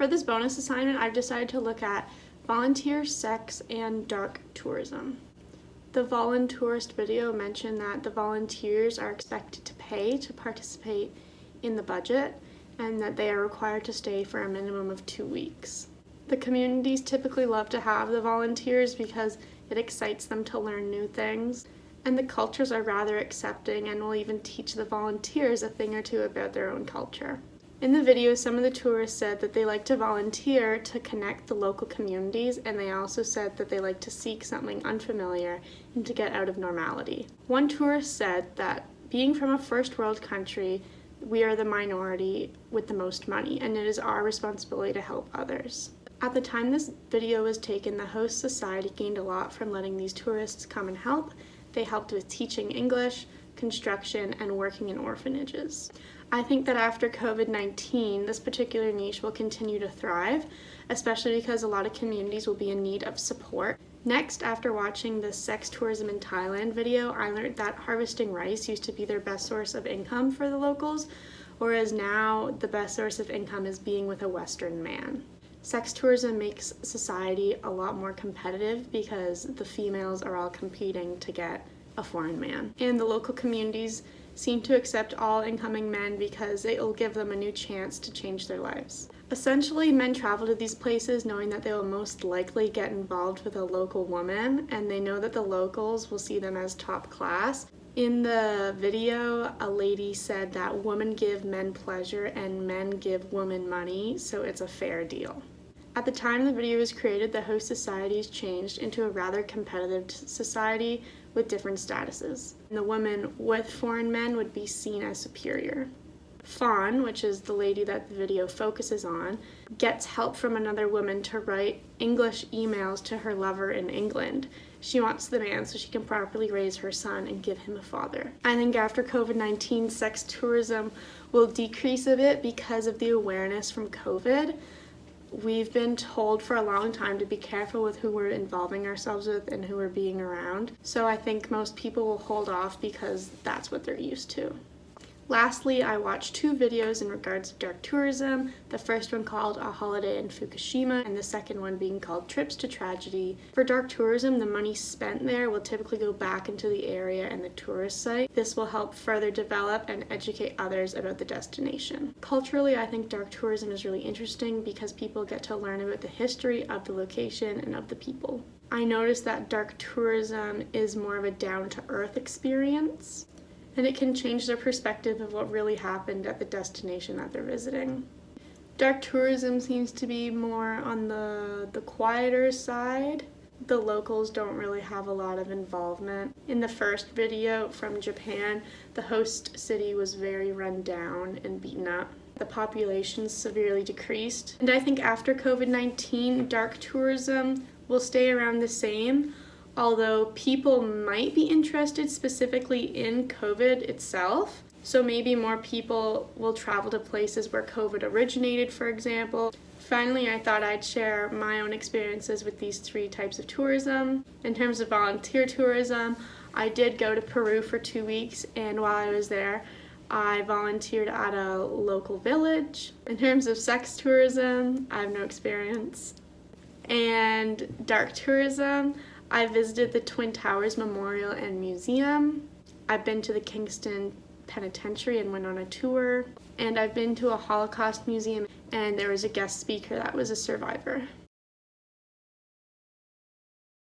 For this bonus assignment, I've decided to look at volunteer, sex, and dark tourism. The voluntourist video mentioned that the volunteers are expected to pay to participate in the budget and that they are required to stay for a minimum of 2 weeks. The communities typically love to have the volunteers because it excites them to learn new things, and the cultures are rather accepting and will even teach the volunteers a thing or two about their own culture. In the video, some of the tourists said that they like to volunteer to connect the local communities, and they also said that they like to seek something unfamiliar and to get out of normality. One tourist said that being from a first world country, we are the minority with the most money, and it is our responsibility to help others. At the time this video was taken, the host society gained a lot from letting these tourists come and help. They helped with teaching English, construction, and working in orphanages. I think that after COVID-19, this particular niche will continue to thrive, especially because a lot of communities will be in need of support. Next, after watching the Sex Tourism in Thailand video, I learned that harvesting rice used to be their best source of income for the locals, whereas now the best source of income is being with a Western man. Sex tourism makes society a lot more competitive because the females are all competing to get a foreign man. And the local communities seem to accept all incoming men because it will give them a new chance to change their lives. Essentially, men travel to these places knowing that they will most likely get involved with a local woman, and they know that the locals will see them as top class. In the video, a lady said that women give men pleasure and men give women money, so it's a fair deal. At the time the video was created, the host societies changed into a rather competitive society with different statuses. The women with foreign men would be seen as superior. Fawn, which is the lady that the video focuses on, gets help from another woman to write English emails to her lover in England. She wants the man so she can properly raise her son and give him a father. I think after COVID-19, sex tourism will decrease a bit because of the awareness from COVID. We've been told for a long time to be careful with who we're involving ourselves with and who we're being around. So I think most people will hold off because that's what they're used to. Lastly, I watched 2 videos in regards to dark tourism, the first one called A Holiday in Fukushima and the second one being called Trips to Tragedy. For dark tourism, the money spent there will typically go back into the area and the tourist site. This will help further develop and educate others about the destination. Culturally, I think dark tourism is really interesting because people get to learn about the history of the location and of the people. I noticed that dark tourism is more of a down-to-earth experience, and it can change their perspective of what really happened at the destination that they're visiting. Dark tourism seems to be more on the quieter side. The locals don't really have a lot of involvement. In the first video from Japan, the host city was very run down and beaten up. The population severely decreased. And I think after COVID-19, dark tourism will stay around the same, although people might be interested specifically in COVID itself. So maybe more people will travel to places where COVID originated, for example. Finally, I thought I'd share my own experiences with these 3 types of tourism. In terms of volunteer tourism, I did go to Peru for 2 weeks, and while I was there, I volunteered at a local village. In terms of sex tourism, I have no experience. And dark tourism, I visited the Twin Towers Memorial and Museum. I've been to the Kingston Penitentiary and went on a tour. And I've been to a Holocaust museum, and there was a guest speaker that was a survivor.